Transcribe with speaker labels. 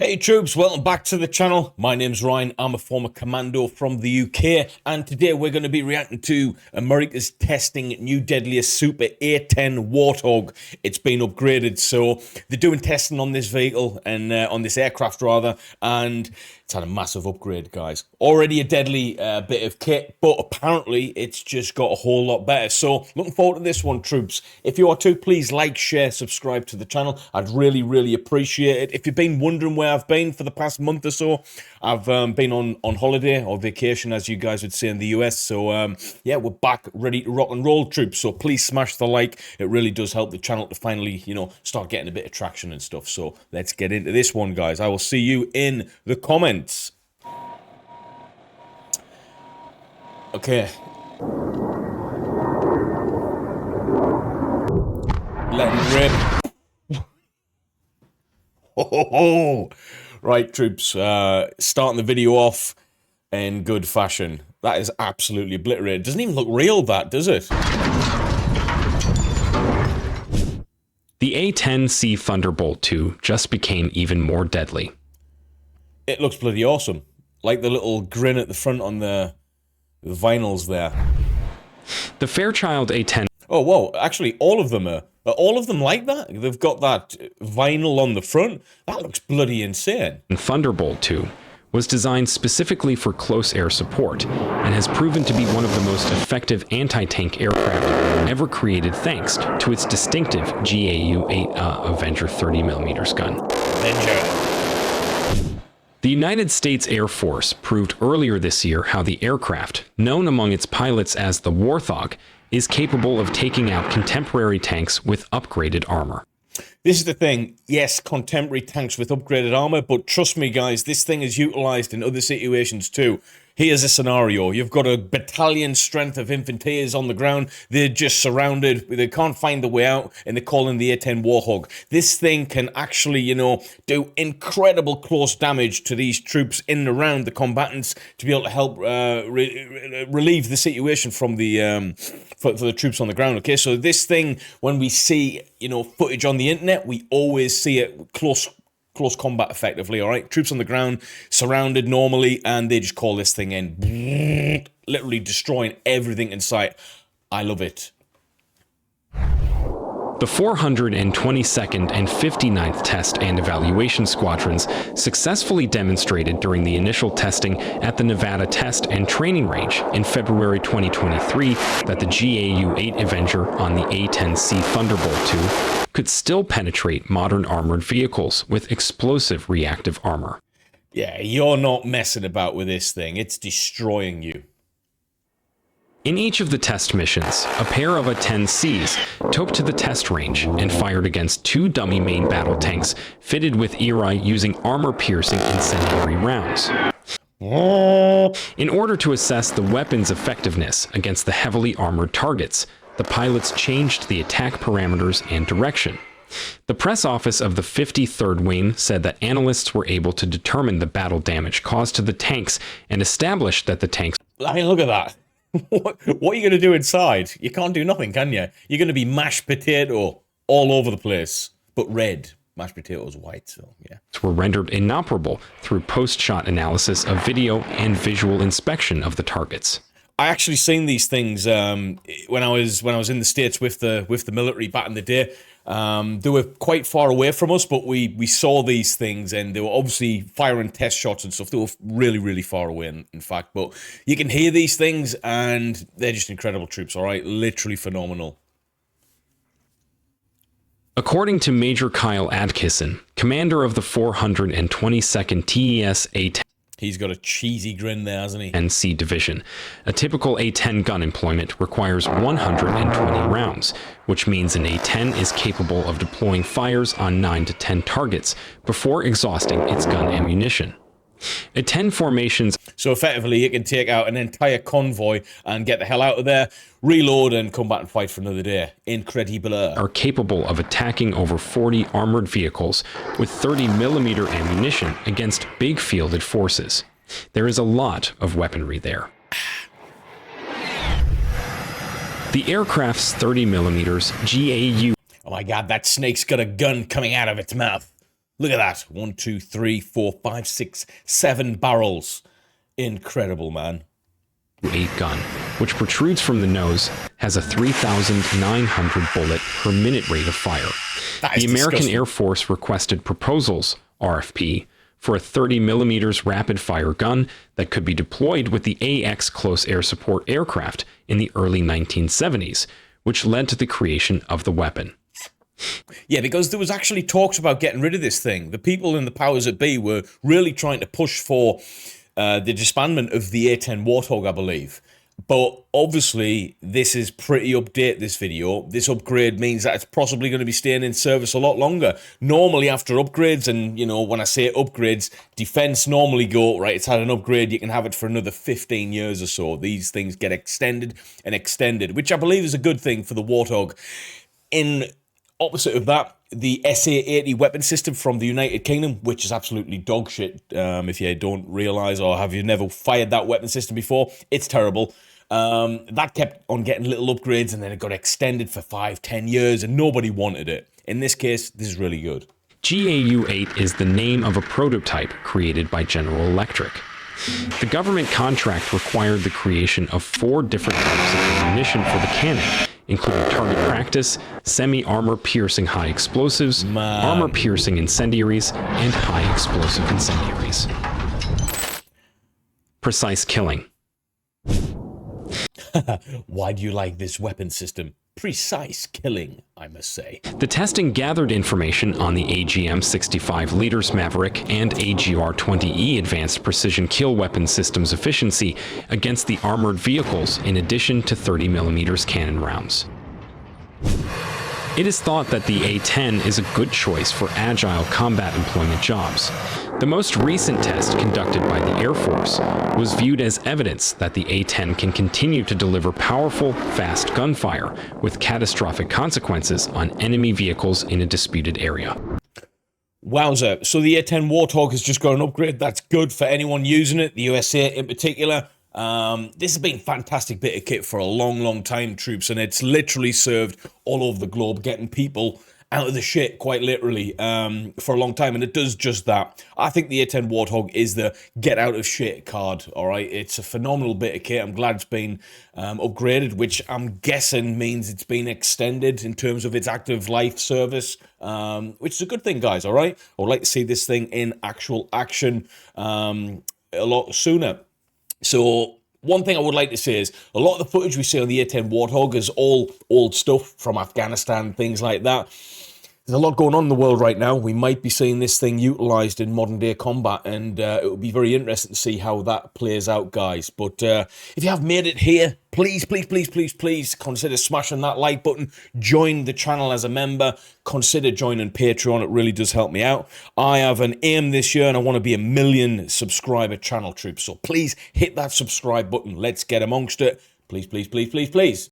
Speaker 1: Hey troops, welcome back to the channel. My name's Ryan, I'm a former commando from the UK, and today we're going to be reacting to America's testing new Deadliest Super A10 Warthog. It's been upgraded, so they're doing testing on this vehicle, and on this aircraft rather, and it's had a massive upgrade, guys. Already a deadly bit of kit, but apparently it's just got a whole lot better. So looking forward to this one, troops. If you are too, please like, share, subscribe to the channel. I'd really appreciate it. If you've been wondering where I've been for the past month or so, I've been on holiday or vacation, as you guys would say in the US. So yeah, we're back ready to rock and roll, troops. So please smash the like. It really does help the channel to finally, you know, start getting a bit of traction and stuff. So let's get into this one, guys. I will see you in the comments. Okay. Let it rip. Oh. Right, troops. Starting the video off in good fashion. That is absolutely obliterated. Doesn't even look real, that, does it?
Speaker 2: The A10C Thunderbolt 2 just became even more deadly.
Speaker 1: It looks bloody awesome. Like the little grin at the front on the vinyls there.
Speaker 2: The Fairchild A10...
Speaker 1: Oh, whoa. Actually, all of them are all of them like that? They've got that vinyl on the front? That looks bloody insane.
Speaker 2: Thunderbolt 2 was designed specifically for close air support and has proven to be one of the most effective anti-tank aircraft ever created thanks to its distinctive GAU-8 Avenger 30mm gun.
Speaker 1: Avenger.
Speaker 2: The United States Air Force proved earlier this year how the aircraft, known among its pilots as the Warthog, is capable of taking out contemporary tanks with upgraded armor.
Speaker 1: This is the thing, yes, contemporary tanks with upgraded armor, but trust me guys, this thing is utilized in other situations too. Here's a scenario. You've got a battalion strength of infanteers on the ground. They're just surrounded. They can't find the way out, and they're calling the A10 Warthog. This thing can actually, you know, do incredible close damage to these troops in and around the combatants to be able to help relieve the situation from the for the troops on the ground. Okay, so this thing, when we see, you know, footage on the internet, we always see it close combat effectively, all right? Troops on the ground, surrounded normally, and they just call this thing in. Literally destroying everything in sight. I love it.
Speaker 2: The 422nd and 59th Test and Evaluation Squadrons successfully demonstrated during the initial testing at the Nevada Test and Training Range in February 2023 that the GAU-8 Avenger on the A10C Thunderbolt 2 could still penetrate modern armored vehicles with explosive reactive armor.
Speaker 1: Yeah, you're not messing about with this thing. It's destroying you.
Speaker 2: In each of the test missions, a pair of A10Cs took to the test range and fired against two dummy main battle tanks fitted with ERI using armor-piercing incendiary rounds. In order to assess the weapon's effectiveness against the heavily armored targets, the pilots changed the attack parameters and direction. The press office of the 53rd Wing said that analysts were able to determine the battle damage caused to the tanks and established that the tanks...
Speaker 1: I mean, look at that. What are you going to do inside? You can't do nothing, can you? You're going to be mashed potato all over the place, but red. Mashed potato is white, so yeah.
Speaker 2: Were rendered inoperable through post-shot analysis of video and visual inspection of the targets.
Speaker 1: I actually seen these things when I was in the States with the military back in the day. They were quite far away from us, but we saw these things, and they were obviously firing test shots and stuff. They were really far away, in fact. But you can hear these things, and they're just incredible troops, all right? Literally phenomenal.
Speaker 2: According to Major Kyle Atkinson, commander of the 422nd TES A10,
Speaker 1: he's got a cheesy grin there, hasn't he?
Speaker 2: NC Division. A typical A10 gun employment requires 120 rounds, which means an A10 is capable of deploying fires on 9 to 10 targets before exhausting its gun ammunition. A10 formations...
Speaker 1: So effectively, it can take out an entire convoy and get the hell out of there, reload, and come back and fight for another day. Incredible.
Speaker 2: ...are capable of attacking over 40 armored vehicles with 30mm ammunition against big fielded forces. There is a lot of weaponry there. The aircraft's 30mm GAU...
Speaker 1: Oh my god, that snake's got a gun coming out of its mouth. Look at that. 1, 2, 3, 4, 5, 6, 7 barrels. Incredible, man.
Speaker 2: .8 gun, which protrudes from the nose, has a 3,900 bullet per minute rate of fire. The American
Speaker 1: disgusting.
Speaker 2: Air Force requested proposals, RFP, for a 30 millimeters rapid fire gun that could be deployed with the AX close air support aircraft in the early 1970s, which led to the creation of the weapon.
Speaker 1: Yeah, because there was actually talks about getting rid of this thing. The people in the powers that be were really trying to push for the disbandment of the A10 Warthog, I believe. But obviously, this is pretty update, this video. This upgrade means that it's possibly going to be staying in service a lot longer. Normally, after upgrades, and, you know, when I say upgrades, defense normally go, right, it's had an upgrade, you can have it for another 15 years or so. These things get extended and extended, which I believe is a good thing for the Warthog. In opposite of that, the SA-80 weapon system from the United Kingdom, which is absolutely dog shit, if you don't realise, or have you never fired that weapon system before, it's terrible. That kept on getting little upgrades, and then it got extended for 5-10 years, and nobody wanted it. In this case, this is really good.
Speaker 2: GAU-8 is the name of a prototype created by General Electric. The government contract required the creation of 4 different types of ammunition for the cannon, including target practice, semi-armor piercing high explosives, armor piercing incendiaries, and high explosive incendiaries. Precise killing.
Speaker 1: Why do you like this weapon system? Precise killing, I must say.
Speaker 2: The testing gathered information on the AGM-65 Leaders Maverick and AGR-20E Advanced Precision Kill Weapon Systems efficiency against the armored vehicles in addition to 30mm cannon rounds. It is thought that the A-10 is a good choice for agile combat employment jobs. The most recent test conducted by the Air Force was viewed as evidence that the A-10 can continue to deliver powerful, fast gunfire with catastrophic consequences on enemy vehicles in a disputed area.
Speaker 1: Wowza. So the A-10 Warthog has just got an upgrade. That's good for anyone using it, the USA in particular. This has been a fantastic bit of kit for a long time, troops, and it's literally served all over the globe, getting people out of the shit, quite literally, for a long time, and it does just that. I think the A10 Warthog is the get out of shit card, alright? It's a phenomenal bit of kit. I'm glad it's been upgraded, which I'm guessing means it's been extended in terms of its active life service, which is a good thing, guys, alright? I would like to see this thing in actual action a lot sooner. So one thing I would like to say is a lot of the footage we see on the A10 Warthog is all old stuff from Afghanistan, things like that. There's a lot going on in the world right now. We might be seeing this thing utilized in modern day combat, and it would be very interesting to see how that plays out, guys. But if you have made it here, please consider smashing that like button. Join the channel as a member. Consider joining Patreon. It really does help me out. I have an aim this year, and I want to be 1 million subscriber channel, troops. So please hit that subscribe button. Let's get amongst it. Please.